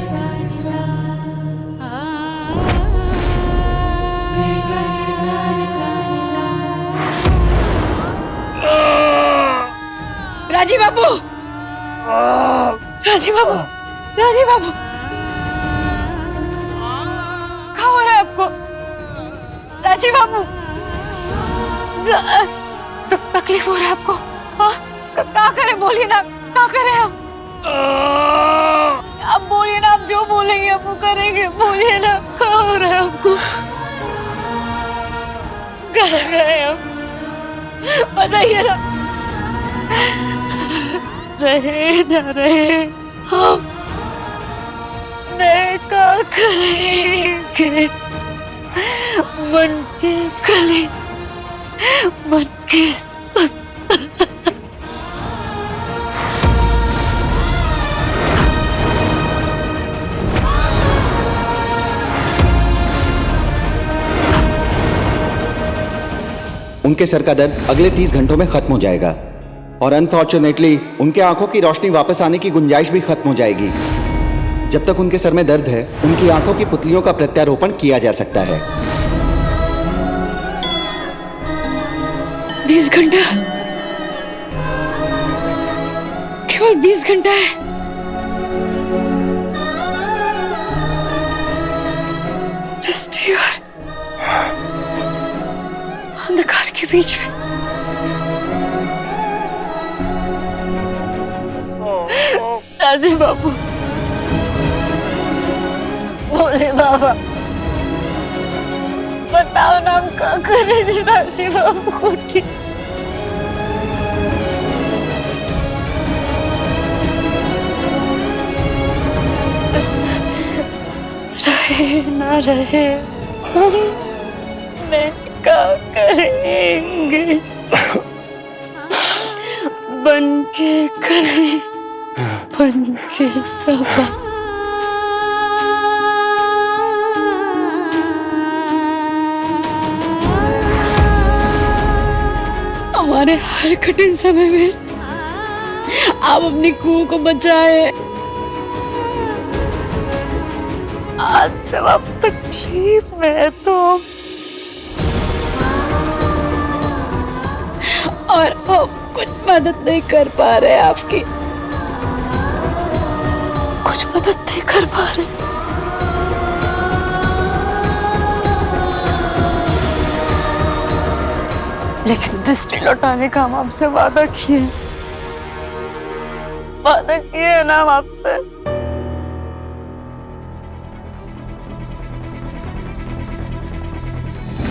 राजीव बाबू, राजीव बाबू, राजीव बाबू, क्या हो रहा है आपको? राजीव बाबू, तकलीफ हो रहा है आपको? क्या करें, बोलिए ना, क्या करें हम? आप बोलिए ना, आप जो बोलेंगे हम वो करेंगे, बोलिए ना, क्या हो रहा है आपको? कहाँ गए हम? बताइए ना। रहे न रहे हम नए का करेंगे, मन के कले, मन के उनके सर का दर्द अगले 30 घंटों में खत्म हो जाएगा और अनफॉर्चुनेटली उनके आंखों की रोशनी वापस आने की गुंजाइश भी खत्म हो जाएगी। जब तक उनके सर में दर्द है, उनकी आंखों की पुतलियों का प्रत्यारोपण किया जा सकता है। 20 घंटा, केवल 20 घंटा है। Just here, अंधकार के बीच में। राजीव बाबू, बोले बाबा, बताओ ना हम क्या करें जी? राजीव बाबू को ठीक रहे ना रहे हम क्या करेंगे? बन के करें, बन के सबा। हमारे हर कठिन समय में आप अपनी कुओं को बचाए। आज जब आप तकलीफ में है तो और हम कुछ मदद नहीं कर पा रहे आपकी, कुछ मदद नहीं कर पा रहे। लेकिन दृष्टि लौटाने का हम आपसे वादा किए ना हम आपसे।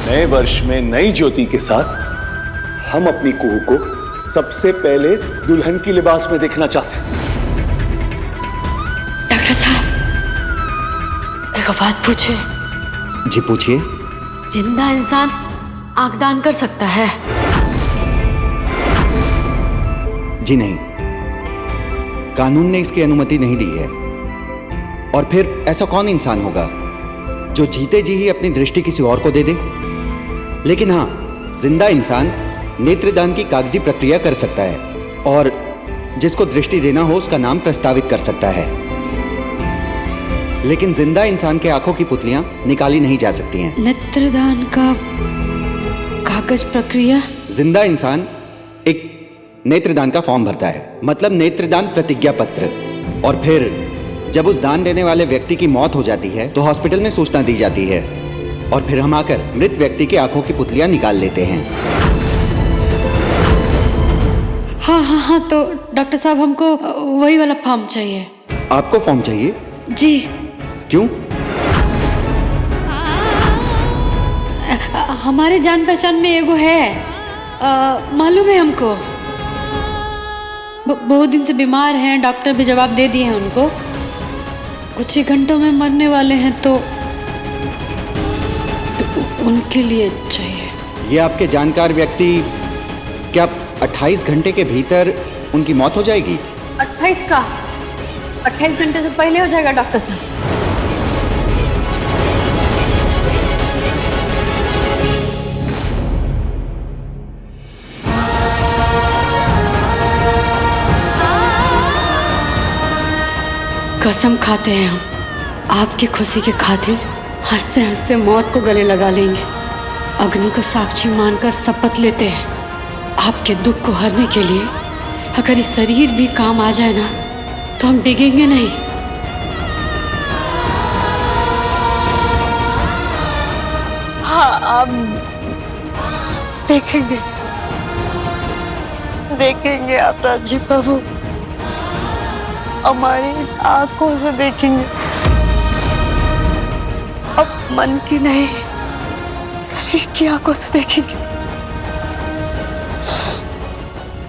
नए वर्ष में नई ज्योति के साथ हम अपनी कुहू को सबसे पहले दुल्हन की लिबास में देखना चाहते हैं। डॉक्टर साहब, एक बात पूछे? जी पूछिए। जिंदा इंसान आंख दान कर सकता है? जी नहीं, कानून ने इसकी अनुमति नहीं दी है। और फिर ऐसा कौन इंसान होगा जो जीते जी ही अपनी दृष्टि किसी और को दे दे? लेकिन हाँ, जिंदा इंसान नेत्रदान की कागजी प्रक्रिया कर सकता है और जिसको दृष्टि देना हो उसका नाम प्रस्तावित कर सकता है। लेकिन जिंदा इंसान के आंखों की पुतलियां निकाली नहीं जा सकती हैं। नेत्रदान का कागज प्रक्रिया? जिंदा इंसान एक नेत्रदान का फॉर्म भरता है, मतलब नेत्रदान प्रतिज्ञा पत्र, और फिर जब उस दान देने वाले व्यक्ति की मौत हो जाती है तो हॉस्पिटल में सूचना दी जाती है और फिर हम आकर मृत व्यक्ति के आंखों की पुतलियां निकाल लेते हैं। हाँ, तो डॉक्टर साहब हमको वही वाला फॉर्म चाहिए। आपको फॉर्म चाहिए? जी। क्यों? हमारे जान पहचान में एगो है, मालूम है हमको। बहुत दिन से बीमार हैं, डॉक्टर भी जवाब दे दिए हैं उनको, कुछ ही घंटों में मरने वाले हैं, तो उनके लिए चाहिए। ये आपके जानकार व्यक्ति, क्या 28 घंटे के भीतर उनकी मौत हो जाएगी? 28 घंटे से पहले हो जाएगा डॉक्टर साहब। कसम खाते हैं हम आपकी खुशी के खातिर हंसते हंसते मौत को गले लगा लेंगे। अग्नि को साक्षी मानकर शपथ लेते हैं, आपके दुख को हरने के लिए अगर इस शरीर भी काम आ जाए ना तो हम डिगेंगे नहीं। हाँ, आप देखेंगे देखेंगे आप राजीव बाबू, हमारी आंखों से देखेंगे। अब मन की नहीं, शरीर की आंखों से देखेंगे।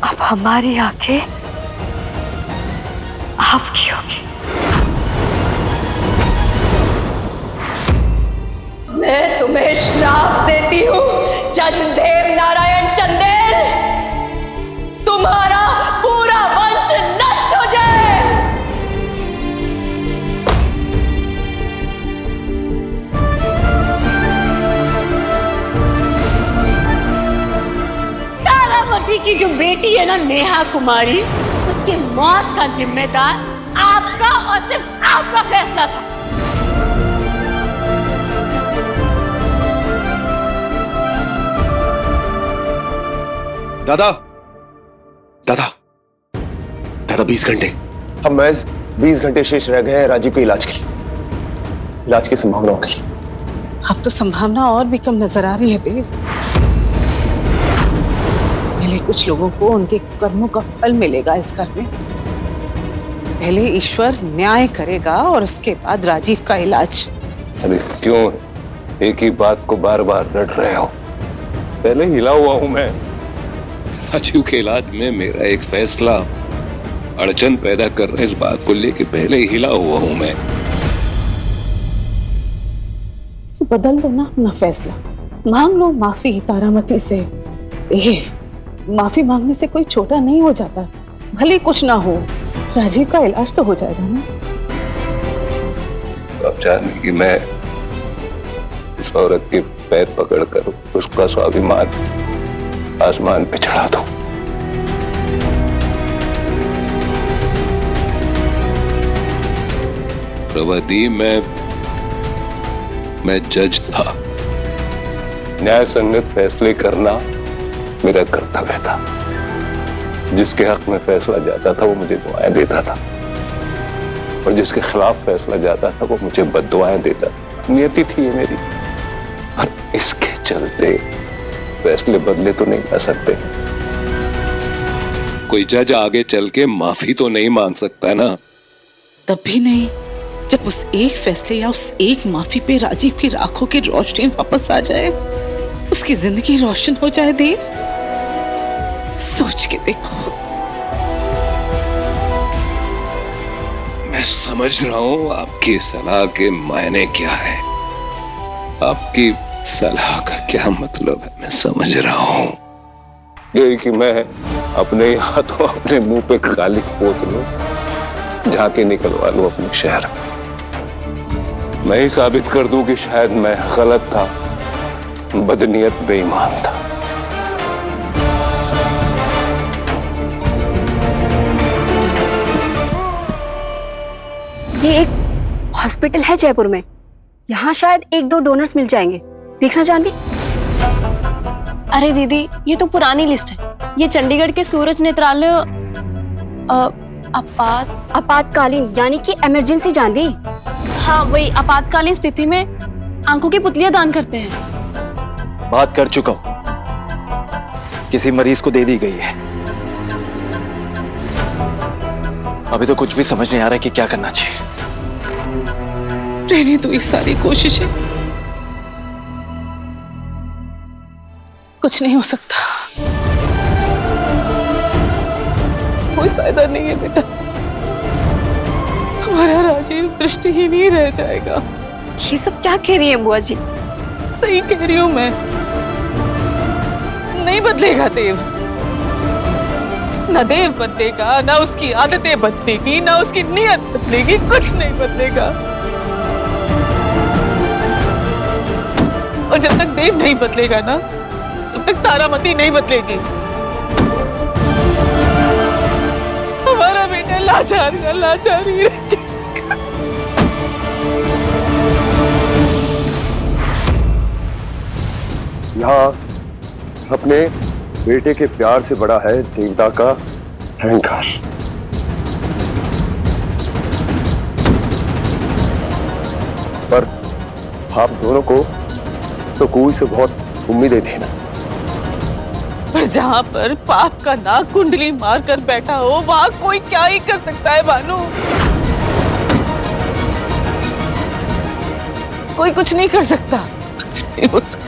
अब हमारी आंखें आपकी होगी। मैं तुम्हें श्राप देती हूँ जज देव नारायण चंदेल, तुम्हारा पूरा वंश नष्ट हो जाए। तारामती की जो बेटी है ना नेहा कुमारी, उसके मौत का जिम्मेदार आपका और सिर्फ आपका फैसला था। दादा दादा दादा 20 घंटे, अब महज 20 घंटे शेष रह गए हैं राजीव के इलाज के लिए, इलाज की संभावनाओं के लिए। अब तो संभावना और भी कम नजर आ रही है देव। पहले कुछ लोगों को उनके कर्मों का फल मिलेगा इस घर में। पहले ईश्वर न्याय करेगा और उसके बाद राजीव का इलाज। अरे क्यों एक ही बात को बार बार रट रहे हो? पहले हिला हुआ हूं मैं। राजीव के इलाज में मेरा एक फैसला अड़चन पैदा कर रहा है, इस बात को लेके पहले ही हिला हुआ हूं मैं। तो बदल दो ना अपना फैसला, मांग लो माफी तारामती से। माफी मांगने से कोई छोटा नहीं हो जाता, भले कुछ ना हो, राजीव का इलाज तो हो जाएगा ना। अब जाने की मैं इस औरत के पैर पकड़कर उसका स्वाभिमान आसमान पे चढ़ा दूं। प्रवती, मैं जज था। न्याय संगत फैसले करना मेरा कर्तव्य था। जिसके हक में फैसला जाता था वो मुझे दुआएं देता था, और जिसके खिलाफ फैसला जाता था वो मुझे बद्दुआएं देता था। नियति थी ये मेरी, और इसके चलते फैसले बदले तो नहीं जा सकते। कोई जज आगे चल के माफी तो नहीं मांग सकता ना। तब भी नहीं, जब उस एक फैसले या उस एक माफी पे राजीव की आंखों की रोशनी वापस आ जाए, उसकी जिंदगी रोशन हो जाए। देव, सोच के देखो। मैं समझ रहा हूं आपकी सलाह के मायने क्या है, आपकी सलाह का क्या मतलब है, मैं समझ रहा हूं। यही कि मैं अपने हाथों अपने मुंह पे काली पोत लूं, झांकी निकलवा लूं अपने शहर में। मैं ही साबित कर दूं कि शायद मैं गलत था, बदनीयत, बेईमान था। ये एक हॉस्पिटल है जयपुर में, यहाँ शायद 1-2 डोनर्स मिल जाएंगे, देखना जानवी। अरे दीदी, ये तो पुरानी लिस्ट है। ये चंडीगढ़ के सूरज नेत्रालय आपातकालीन यानी कि इमरजेंसी जानवी। हाँ, वही आपातकालीन स्थिति में आंखों की पुतलियां दान करते हैं। बात कर चुका हूं, किसी मरीज को दे दी गई है। अभी तो कुछ भी समझ नहीं आ रहा है कि क्या करना चाहिए। रहने दो ये सारी कोशिशें, कुछ नहीं हो सकता, कोई फायदा नहीं है बेटा। हमारा राजीव दृष्टिहीन ही रह जाएगा। ये सब क्या कह रही है बुआ जी? सही कह रही हूं मैं, नहीं बदलेगा देव। ना देव बदलेगा, ना उसकी आदतें बदलेगी, ना उसकी नीयत बदलेगी, कुछ नहीं बदलेगा। और जब तक देव नहीं बदलेगा ना, तब तक तारामती नहीं बदलेगी। हमारा बेटा लाचार का लाचार ही रह जाएगा। यहाँ अपने बेटे के प्यार से बड़ा है देवता का अहंकार। पर आप दोनों को तो कुएं से बहुत उम्मीदें थी ना। पर जहाँ पर पाप का नाग कुंडली मारकर बैठा हो वहाँ कोई क्या ही कर सकता है भानु। कोई कुछ नहीं कर सकता, कुछ नहीं हो सकता।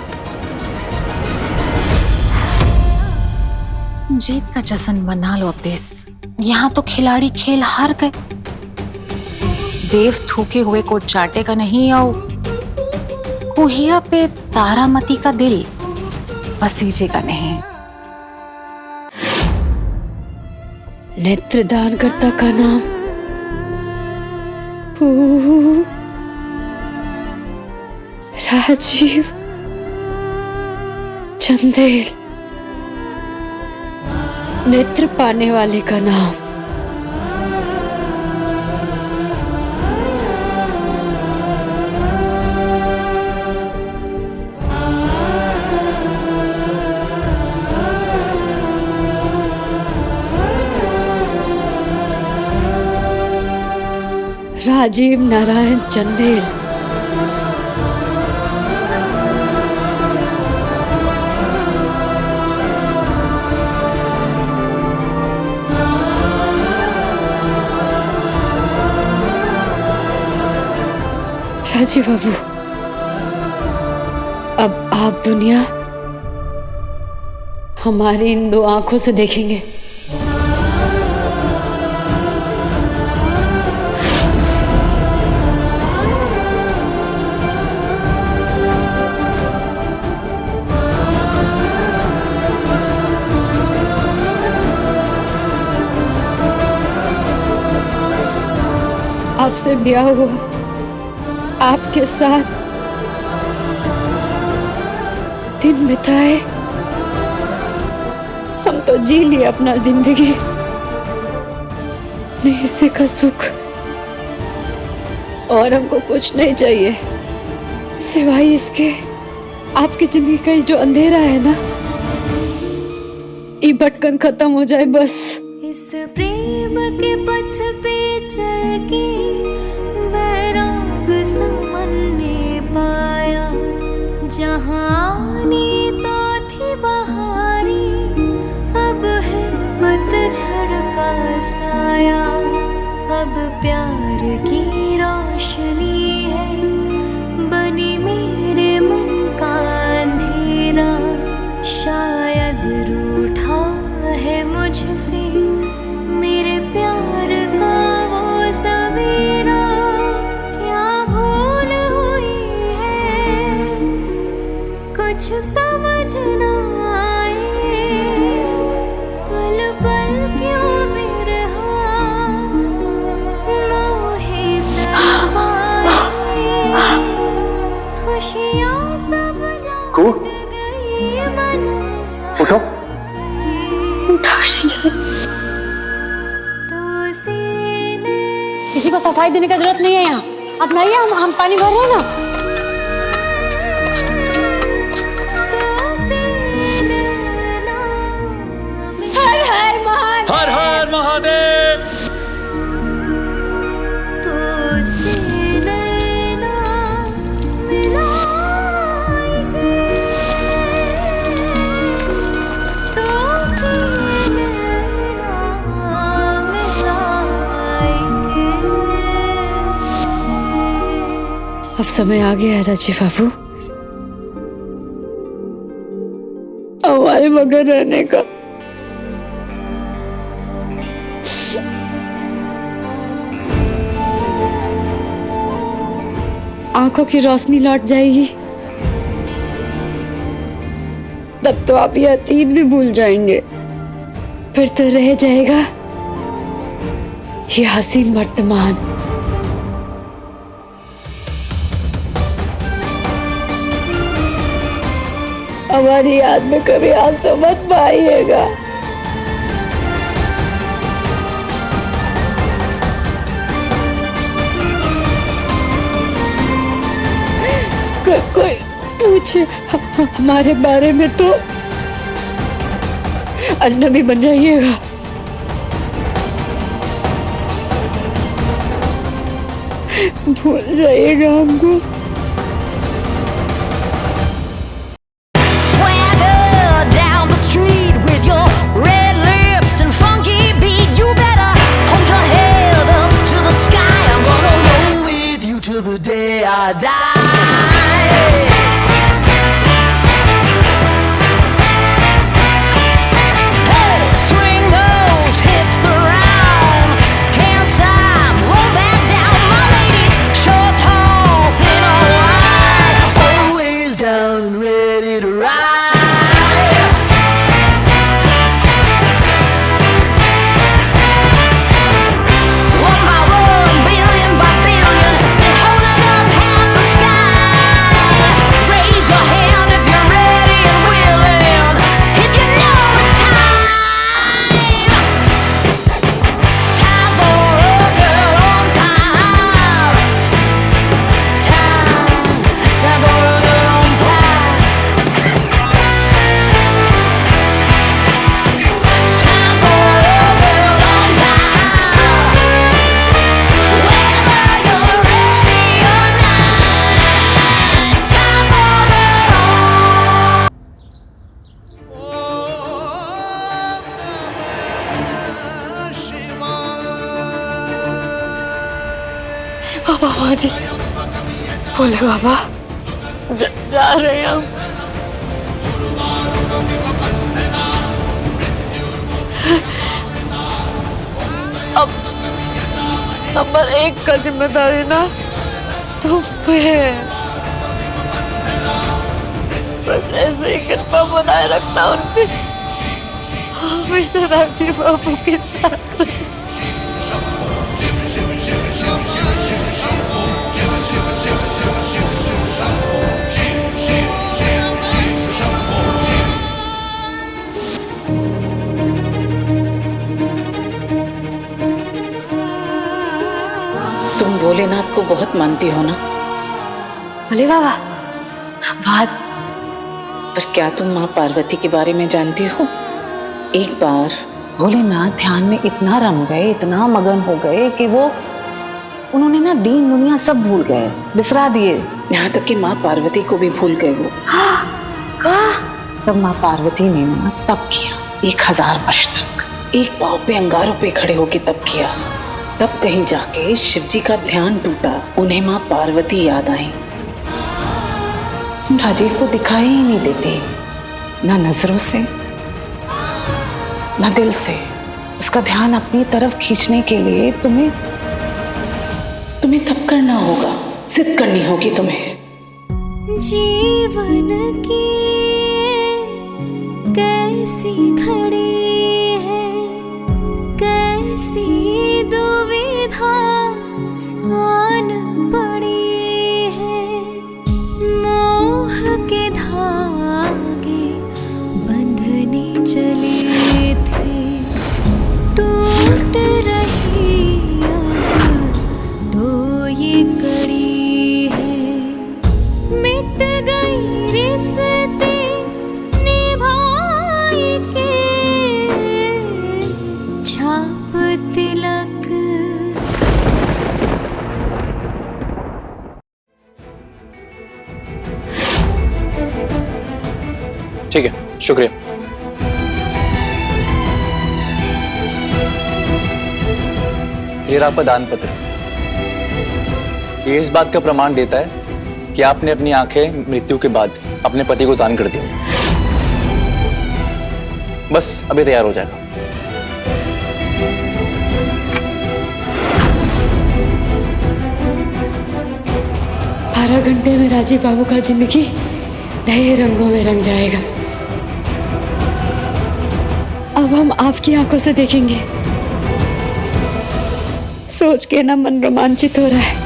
जीत का जश्न मना लो अवदेश। यहाँ तो खिलाड़ी खेल हार गए। देव थूके हुए को चाटेगा नहीं और कुहिया पे तारामती का दिल बसीजेगा नहीं। नेत्रदान करता का नाम राजीव चंदेल, नेत्र पाने वाले का नाम राजीव नारायण चंदेल। राजीव बाबू, अब आप दुनिया हमारी इन दो आंखों से देखेंगे। आपसे ब्याह हुआ, आपके साथ दिन बिताए, हम तो जी लिए अपना जिंदगी। हिस्से का सुख और हमको कुछ नहीं चाहिए सिवाय इसके आपकी जिंदगी का जो अंधेरा है ना, ये भटकन खत्म हो जाए बस। इस प्रेम के पथ पे चल के बैराग समन ने पाया, जहाँ आनी तो थी बहारी, अब है पतझड़ का साया। अब प्यार की रोशनी है बनी मेरे मन का अंधेरा, शायद रूठा है मुझसे मेरे प्यार का वो सवेरा। क्या भूल हुई है कुछ समझ न आए, पल पल क्यों बिरहा मोहे तड़पाए, खुशियाँ सब लौट गई मन। उठो। किसी को सफाई देने की जरूरत नहीं है यहाँ, आप नहीं है, हम पानी भर रहे हैं ना। हर हर महादेव, हर हर महादेव। अब समय आ गया है राजीव बाबू हमारे बगैर रहने का। आंखों की रोशनी लौट जाएगी, तब तो आप ये अतीत भी भूल जाएंगे, फिर तो रह जाएगा ये हसीन वर्तमान। हमारी याद में कभी आंसू मत बहाइएगा। कोई पूछे हमारे बारे में तो अजनबी बन जाइएगा। भूल जाइएगा हमको। बाबा हमारे बोले बाबा जा रहे हैं हम। अब नंबर 1 का जिम्मेदारी ना तुम पे है। बस ऐसे ही कृपा बनाए रखना उन पे, हमेशा राजी बाबू के साथ। तुम भोलेनाथ को बहुत मानती हो ना? बोले बाबा बात। पर क्या तुम माँ पार्वती के बारे में जानती हो? एक बार भोलेनाथ ध्यान में इतना रम गए, इतना मगन हो गए कि उन्होंने ना दीन दुनिया सब भूल गए, बिसरा दिए। यहाँ तक कि माँ पार्वती को भी भूल गए वो। तब माँ पार्वती ने ना तब किया 1000 वर्ष तक, एक पाँव पे अंगारों पे खड़े होके तब किया। तब कहीं जाके शिवजी का ध्यान टूटा, उन्हें माँ पार्वती याद आई। तुम राजीव को दिखाई ही नहीं देती, ना नजरों से ना दिल से। उसका ध्यान अपनी तरफ खींचने के लिए तुम्हें तब करना होगा, जिद करनी होगी तुम्हें। जीवन की कैसी घड़ी है, कैसी दुविधा आन पड़ी है। मोह के धागे बंधने चले थे, टूट रही तो ये कड़ी है। मिट गई रिश्ते निभाए के, छाप तिलक। ठीक है, शुक्रिया। ये रहा आपका दान पत्र। ये इस बात का प्रमाण देता है कि आपने अपनी आंखें मृत्यु के बाद अपने पति को दान कर दी। बस अभी तैयार हो जाएगा। 12 घंटे में राजीव बाबू का जिंदगी नए रंगों में रंग जाएगा। अब हम आपकी आंखों से देखेंगे। सोच के ना मन रोमांचित हो रहा है।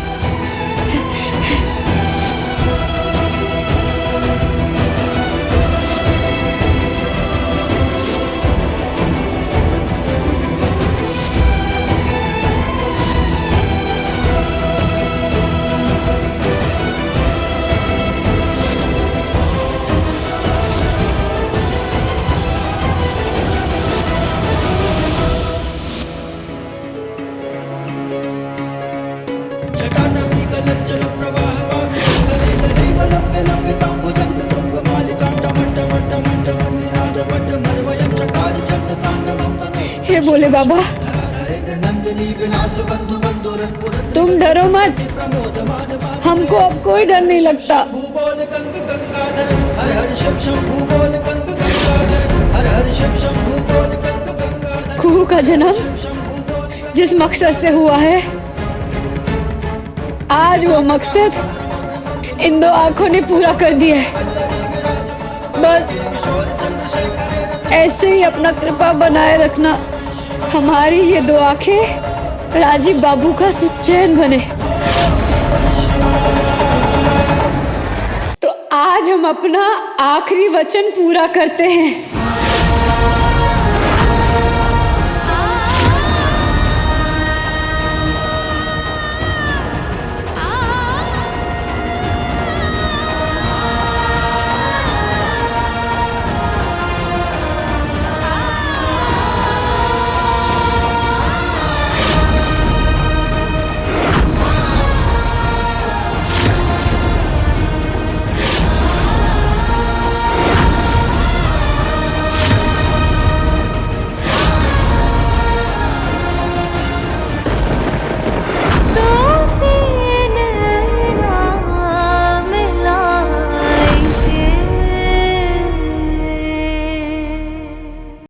भोले बाबा। तुम डरो मत, हमको अब कोई डर नहीं लगता। कुहू का जन्म जिस मकसद से हुआ है, आज वो मकसद इन दो आंखों ने पूरा कर दिया है। बस ऐसे ही अपना कृपा बनाए रखना, हमारी ये दो आंखें राजीव बाबू का सुचैन बने। तो आज हम अपना आखिरी वचन पूरा करते हैं।